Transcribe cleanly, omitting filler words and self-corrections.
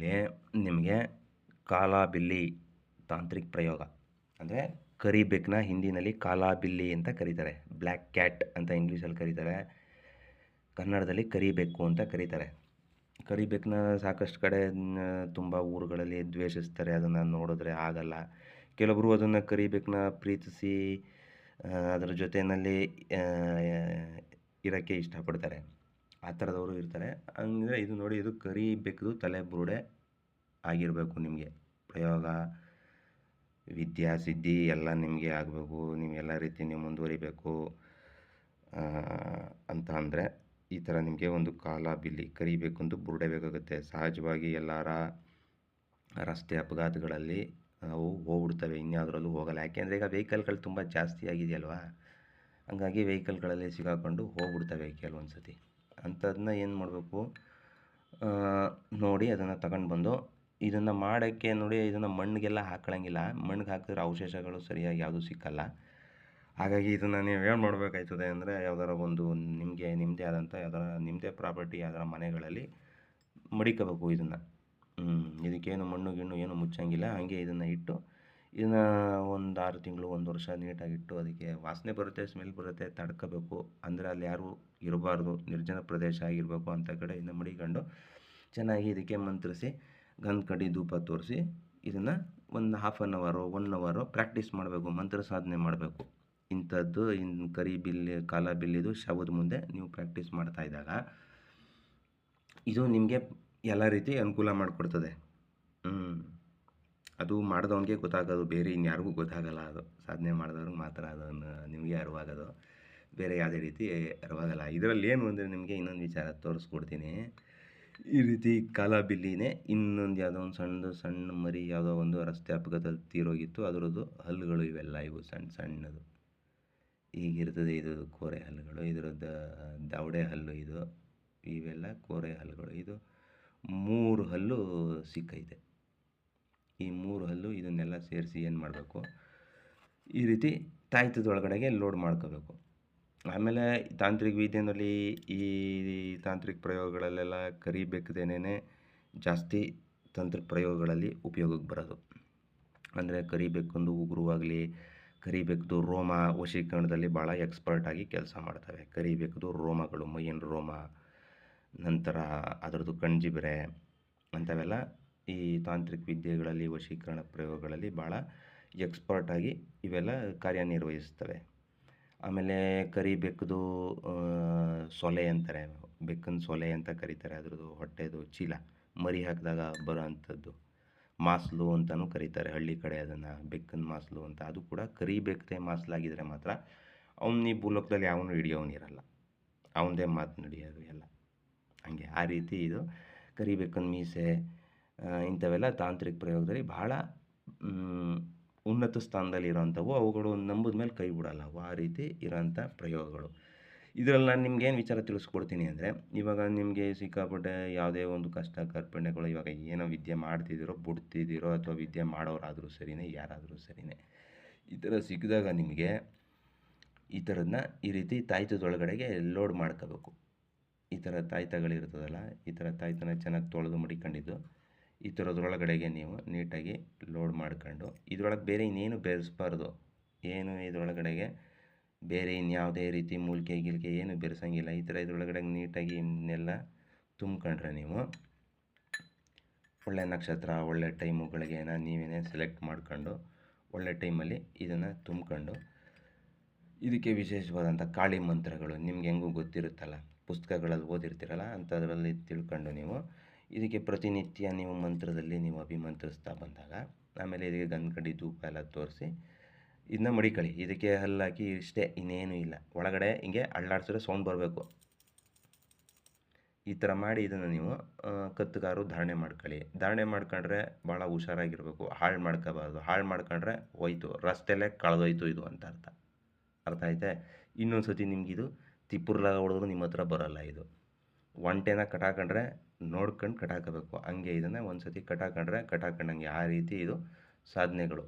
ಇಲ್ಲಿ ನಿಮಗೆ ಕಾಲಾಬಿಲ್ಲಿ ತಾಂತ್ರಿಕ ಪ್ರಯೋಗ ಅಂದರೆ ಕರಿಬೆಕ್ಕನ್ನ ಹಿಂದಿನಲ್ಲಿ ಕಾಲಾಬಿಲ್ಲಿ ಅಂತ ಕರೀತಾರೆ. ಬ್ಲ್ಯಾಕ್ ಕ್ಯಾಟ್ ಅಂತ ಇಂಗ್ಲೀಷಲ್ಲಿ ಕರೀತಾರೆ, ಕನ್ನಡದಲ್ಲಿ ಕರಿಬೆಕ್ಕು ಅಂತ ಕರೀತಾರೆ. ಕರಿಬೆಕ್ಕನ್ನ ಸಾಕಷ್ಟು ಕಡೆ ತುಂಬ ಊರುಗಳಲ್ಲಿ ದ್ವೇಷಿಸ್ತಾರೆ, ಅದನ್ನು ನೋಡಿದ್ರೆ ಆಗಲ್ಲ. ಕೆಲವೊಬ್ಬರು ಅದನ್ನು ಕರಿಬೆಕ್ಕನ್ನ ಪ್ರೀತಿಸಿ ಅದರ ಜೊತೆಯಲ್ಲಿ ಇರೋಕ್ಕೆ ಇಷ್ಟಪಡ್ತಾರೆ. ಆ ಥರದವರು ಇರ್ತಾರೆ. ಅಂದರೆ ಇದು ನೋಡಿ, ಇದು ಕರಿಬೆಕ್ಕದು ತಲೆ ಬುರುಡೆ ಆಗಿರಬೇಕು. ನಿಮಗೆ ಪ್ರಯೋಗ ವಿದ್ಯಾ ಸಿದ್ಧಿ ಎಲ್ಲ ನಿಮಗೆ ಆಗಬೇಕು, ನೀವು ಎಲ್ಲ ರೀತಿ ನೀವು ಮುಂದುವರಿಬೇಕು ಅಂತ ಅಂದರೆ ಈ ಥರ ನಿಮಗೆ ಒಂದು ಕಾಲಾಬಿಲ್ಲಿ ಕರಿಬೇಕಂತೂ ಬುರುಡೆ ಬೇಕಾಗುತ್ತೆ. ಸಹಜವಾಗಿ ಎಲ್ಲರ ರಸ್ತೆ ಅಪಘಾತಗಳಲ್ಲಿ ಅವು ಹೋಗ್ಬಿಡ್ತವೆ, ಇನ್ಯಾವುದ್ರಲ್ಲೂ ಹೋಗಲ್ಲ. ಯಾಕೆಂದರೆ ಈಗ ವೆಹಿಕಲ್ಗಳು ತುಂಬ ಜಾಸ್ತಿ ಆಗಿದೆಯಲ್ವಾ, ಹಂಗಾಗಿ ವೆಹಿಕಲ್ಗಳಲ್ಲಿ ಸಿಗಾಕೊಂಡು ಹೋಗ್ಬಿಡ್ತವೆ ಕೆಲವೊಂದು ಸತಿ. ಅಂಥದನ್ನ ಏನು ಮಾಡಬೇಕು, ನೋಡಿ ಅದನ್ನು ತಗೊಂಡು ಬಂದು ಇದನ್ನು ಮಾಡೋಕ್ಕೆ ನೋಡಿ, ಇದನ್ನು ಮಣ್ಣಿಗೆಲ್ಲ ಹಾಕೊಳ್ಳಂಗಿಲ್ಲ. ಮಣ್ಣಿಗೆ ಹಾಕಿದ್ರೆ ಅವಶೇಷಗಳು ಸರಿಯಾಗಿ ಯಾವುದೂ ಸಿಕ್ಕಲ್ಲ. ಹಾಗಾಗಿ ಇದನ್ನು ನೀವು ಏನು ಮಾಡಬೇಕಾಯ್ತದೆ ಅಂದರೆ, ಯಾವ್ದಾರ ಒಂದು ನಿಮಗೆ ನಿಮ್ಮದೇ ಆದಂಥ ಯಾವ್ದಾರ ನಿಮ್ಮದೇ ಪ್ರಾಪರ್ಟಿ ಯಾವ್ದಾರ ಮನೆಗಳಲ್ಲಿ ಮಡಿಕೋಬೇಕು ಇದನ್ನು. ಇದಕ್ಕೇನು ಮಣ್ಣು ಗಿಣ್ಣು ಏನು ಮುಚ್ಚಂಗಿಲ್ಲ. ಹಾಗೆ ಇದನ್ನು ಇಟ್ಟು ಇದನ್ನು ಒಂದು 6 ತಿಂಗಳು 1 ವರ್ಷ ನೀಟಾಗಿಟ್ಟು ಅದಕ್ಕೆ ವಾಸನೆ ಬರುತ್ತೆ, ಸ್ಮೆಲ್ ಬರುತ್ತೆ, ತಡ್ಕೋಬೇಕು. ಅಂದರೆ ಅಲ್ಲಿ ಯಾರೂ ಇರಬಾರ್ದು, ನಿರ್ಜನ ಪ್ರದೇಶ ಆಗಿರಬೇಕು. ಅಂಥ ಕಡೆ ಇದನ್ನು ಮಡಿಕೊಂಡು ಚೆನ್ನಾಗಿ ಇದಕ್ಕೆ ಮಂತ್ರಿಸಿ ಗಂಧ ಕಡ್ಡಿ ಧೂಪ ತೋರಿಸಿ ಇದನ್ನು ಒಂದು ½ ಅನ್ ಅವರೋ 1 ಅವರೋ ಪ್ರಾಕ್ಟೀಸ್ ಮಾಡಬೇಕು, ಮಂತ್ರ ಸಾಧನೆ ಮಾಡಬೇಕು. ಇಂಥದ್ದು ಕರಿಬಿಲ್ಲಿ ಕಾಲಾಬಿಲ್ಲಿದು ಶವದ ಮುಂದೆ ನೀವು ಪ್ರಾಕ್ಟೀಸ್ ಮಾಡ್ತಾ ಇದ್ದಾಗ ಇದು ನಿಮಗೆ ಎಲ್ಲ ರೀತಿ ಅನುಕೂಲ ಮಾಡಿಕೊಡ್ತದೆ. ಅದು ಮಾಡಿದವನಿಗೆ ಗೊತ್ತಾಗೋದು, ಬೇರೆ ಇನ್ಯಾರಿಗೂ ಗೊತ್ತಾಗಲ್ಲ. ಅದು ಸಾಧನೆ ಮಾಡಿದವ್ರಿಗೆ ಮಾತ್ರ ಅದನ್ನು ನಿಮಗೆ ಅರಿವಾಗೋದು, ಬೇರೆ ಯಾವುದೇ ರೀತಿ ಅರಿವಾಗಲ್ಲ. ಇದರಲ್ಲಿ ಏನು ಅಂದರೆ ನಿಮಗೆ ಇನ್ನೊಂದು ವಿಚಾರ ತೋರಿಸ್ಕೊಡ್ತೀನಿ. ಈ ರೀತಿ ಕಾಲಾಬಿಲ್ಲಿನೇ ಇನ್ನೊಂದು ಯಾವುದೋ ಒಂದು ಸಣ್ಣ ಮರಿ ಯಾವುದೋ ಒಂದು ರಸ್ತೆ ಅಪಘಾತದಲ್ಲಿ ತೀರೋಗಿತ್ತು. ಅದರದ್ದು ಹಲ್ಲುಗಳು ಇವೆಲ್ಲ ಇವು ಸಣ್ಣದು ಹೀಗಿರ್ತದೆ. ಇದು ಕೋರೆ ಹಲ್ಲುಗಳು, ಇದರದ್ದು ದವಡೆ ಹಲ್ಲು, ಇವೆಲ್ಲ ಕೋರೆ ಹಲ್ಲುಗಳು. ಇದು 3 ಹಲ್ಲು ಸಿಕ್ಕೈತೆ. ಈ 3 ಹಲ್ಲು ಇದನ್ನೆಲ್ಲ ಸೇರಿಸಿ ಏನು ಮಾಡಬೇಕು, ಈ ರೀತಿ ತಾಯ್ತದೊಳಗಡೆಗೆ ಲೋಡ್ ಮಾಡ್ಕೋಬೇಕು. ಆಮೇಲೆ ತಾಂತ್ರಿಕ ವಿದ್ಯೆಯಲ್ಲಿ ಈ ತಾಂತ್ರಿಕ ಪ್ರಯೋಗಗಳಲ್ಲೆಲ್ಲ ಕರಿಬೇಕದೇನೆ ಜಾಸ್ತಿ ತಂತ್ರ ಪ್ರಯೋಗಗಳಲ್ಲಿ ಉಪಯೋಗಕ್ಕೆ ಬರೋದು. ಅಂದರೆ ಕರಿಬೇಕೊಂದು ಉಗುರುವಾಗಲಿ, ಕರಿಬೇಕದು ರೋಮ ವಶೀಕರಣದಲ್ಲಿ ಭಾಳ ಎಕ್ಸ್ಪರ್ಟಾಗಿ ಕೆಲಸ ಮಾಡ್ತವೆ. ಕರಿಬೇಕದು ರೋಮಗಳು, ಮೈಯಿನ ರೋಮ, ನಂತರ ಅದರದ್ದು ಕಣ್ಜಿಬರೆ, ಅಂಥವೆಲ್ಲ ಈ ತಾಂತ್ರಿಕ ವಿದ್ಯೆಗಳಲ್ಲಿ ವಶೀಕರಣ ಪ್ರಯೋಗಗಳಲ್ಲಿ ಭಾಳ ಎಕ್ಸ್ಪರ್ಟಾಗಿ ಇವೆಲ್ಲ ಕಾರ್ಯನಿರ್ವಹಿಸ್ತವೆ. ಆಮೇಲೆ ಕರಿಬೇಕದು ಸೊಲೆ ಅಂತಾರೆ, ಬೆಕ್ಕನ ಸೊಲೆ ಅಂತ ಕರೀತಾರೆ. ಅದರದ್ದು ಹೊಟ್ಟೆದು ಚೀಲ ಮರಿ ಹಾಕಿದಾಗ ಬರೋ ಅಂಥದ್ದು ಮಾಸ್ಲು ಅಂತಲೂ ಕರೀತಾರೆ ಹಳ್ಳಿ ಕಡೆ ಅದನ್ನು, ಬೆಕ್ಕನ ಮಾಸ್ಲು ಅಂತ. ಅದು ಕೂಡ ಕರಿಬೇಕದೇ ಮಾಸ್ಲಾಗಿದ್ದರೆ ಮಾತ್ರ ಅವ್ನು ಈ ಭೂಲೋಕದಲ್ಲಿ ಯಾವನು ಹಿಡಿಯೋನಿರಲ್ಲ, ಅವನದೇ ಮಾತು ನಡೆಯೋದು ಎಲ್ಲ. ಹಾಗೆ ಆ ರೀತಿ ಇದು ಕರಿಬೇಕನ ಮೀಸೆ ಇಂಥವೆಲ್ಲ ತಾಂತ್ರಿಕ ಪ್ರಯೋಗದಲ್ಲಿ ಭಾಳ ಉನ್ನತ ಸ್ಥಾನದಲ್ಲಿ ಇರೋವಂಥವು. ಅವುಗಳು ನಂಬಿದ ಮೇಲೆ ಕೈ ಬಿಡಲ್ಲ ಅವು, ಆ ರೀತಿ ಇರೋಂಥ ಪ್ರಯೋಗಗಳು. ಇದರಲ್ಲಿ ನಾನು ನಿಮ್ಗೇನು ವಿಚಾರ ತಿಳಿಸ್ಕೊಡ್ತೀನಿ ಅಂದರೆ, ಇವಾಗ ನಿಮಗೆ ಸಿಕ್ಕಾಪಟ್ಟೆ ಯಾವುದೇ ಒಂದು ಕಷ್ಟ ಕಾರ್ಪಣ್ಯಗಳು, ಇವಾಗ ಏನೋ ವಿದ್ಯೆ ಮಾಡ್ತಿದ್ದೀರೋ ಬಿಡ್ತಿದ್ದೀರೋ ಅಥವಾ ವಿದ್ಯೆ ಮಾಡೋರಾದರೂ ಸರಿಯೇ, ಯಾರಾದರೂ ಸರಿಯೇ, ಈ ಥರ ಸಿಕ್ಕಿದಾಗ ನಿಮಗೆ ಈ ಥರದನ್ನ ಈ ರೀತಿ ತಾಯ್ತದೊಳಗಡೆಗೆ ಲೋಡ್ ಮಾಡ್ಕೋಬೇಕು. ಈ ಥರ ತಾಯ್ತಗಳಿರ್ತದಲ್ಲ, ಈ ಥರ ತಾಯ್ತನ ಚೆನ್ನಾಗಿ ತೊಳೆದು ಮಡಿಕೊಂಡಿದ್ದು ಈ ಥರದ್ರೊಳಗಡೆಗೆ ನೀವು ನೀಟಾಗಿ ಲೋಡ್ ಮಾಡ್ಕೊಂಡು, ಇದರೊಳಗೆ ಬೇರೆ ಇನ್ನೇನು ಬೆರೆಸ್ಬಾರ್ದು. ಏನು ಇದರೊಳಗಡೆಗೆ ಬೇರೆ ಇನ್ಯಾವುದೇ ರೀತಿ ಮೂಲಿಕೆ ಗಿಲ್ಕೆ ಏನು ಬೆರೆಸಂಗಿಲ್ಲ. ಈ ಥರ ಇದರೊಳಗಡೆ ನೀಟಾಗಿ ಇನ್ನೆಲ್ಲ ತುಂಬ್ಕೊಂಡ್ರೆ ನೀವು ಒಳ್ಳೆ ನಕ್ಷತ್ರ, ಒಳ್ಳೆ ಟೈಮುಗಳಿಗೇನ ನೀವೇನೇ ಸೆಲೆಕ್ಟ್ ಮಾಡ್ಕೊಂಡು ಒಳ್ಳೆ ಟೈಮಲ್ಲಿ ಇದನ್ನು ತುಂಬ್ಕೊಂಡು, ಇದಕ್ಕೆ ವಿಶೇಷವಾದಂಥ ಕಾಳಿ ಮಂತ್ರಗಳು ನಿಮ್ಗೆ ಹೆಂಗೂ ಗೊತ್ತಿರುತ್ತಲ್ಲ, ಪುಸ್ತಕಗಳಲ್ಲಿ ಓದಿರ್ತೀರಲ್ಲ, ಅಂಥದ್ರಲ್ಲಿ ತಿಳ್ಕೊಂಡು ನೀವು ಇದಕ್ಕೆ ಪ್ರತಿನಿತ್ಯ ನೀವು ಮಂತ್ರದಲ್ಲಿ ನೀವು ಅಭಿಮಂತ್ರಿಸ್ತಾ ಬಂದಾಗ, ಆಮೇಲೆ ಇದಕ್ಕೆ ಗಂಧ ಕಡ್ಡಿ ಧೂಪ ಎಲ್ಲ ತೋರಿಸಿ ಇದನ್ನ ಮಡಿಕೊಳ್ಳಿ. ಇದಕ್ಕೆ ಹಲ್ಲಾಕಿ ಇಷ್ಟೇ, ಇನ್ನೇನು ಇಲ್ಲ. ಒಳಗಡೆ ಹಿಂಗೆ ಅಳ್ಳಾಡ್ಸಿದ್ರೆ ಸೌಂಡ್ ಬರಬೇಕು. ಈ ಥರ ಮಾಡಿ ಇದನ್ನು ನೀವು ಕತ್ತುಗಾರು ಧಾರಣೆ ಮಾಡ್ಕೊಳ್ಳಿ. ಧಾರಣೆ ಮಾಡ್ಕೊಂಡ್ರೆ ಭಾಳ ಹುಷಾರಾಗಿರಬೇಕು, ಹಾಳು ಮಾಡ್ಕೋಬಾರ್ದು. ಹಾಳು ಮಾಡ್ಕೊಂಡ್ರೆ ಹೋಯ್ತು, ರಸ್ತೆಯಲ್ಲೇ ಕಳೆದೋಯ್ತು ಇದು ಅಂತ ಅರ್ಥ ಐತೆ. ಇನ್ನೊಂದು ಸತಿ ನಿಮಗಿದು ತಿಪ್ಪುರ್ಲಾಗ ಹೊಡೆದ್ರು ನಿಮ್ಮ ಹತ್ರ ಬರೋಲ್ಲ. ಇದು ಒಂಟೆನ ಕಟಾಕೊಂಡ್ರೆ ನೋಡ್ಕೊಂಡು ಕಟಾಕಬೇಕು. ಹಂಗೆ ಇದನ್ನು ಒಂದು ಸತಿ ಕಟಾಕೊಂಡ್ರೆ ಕಟಾಕೊಂಡಂಗೆ, ಆ ರೀತಿ ಇದು ಸಾಧನೆಗಳು.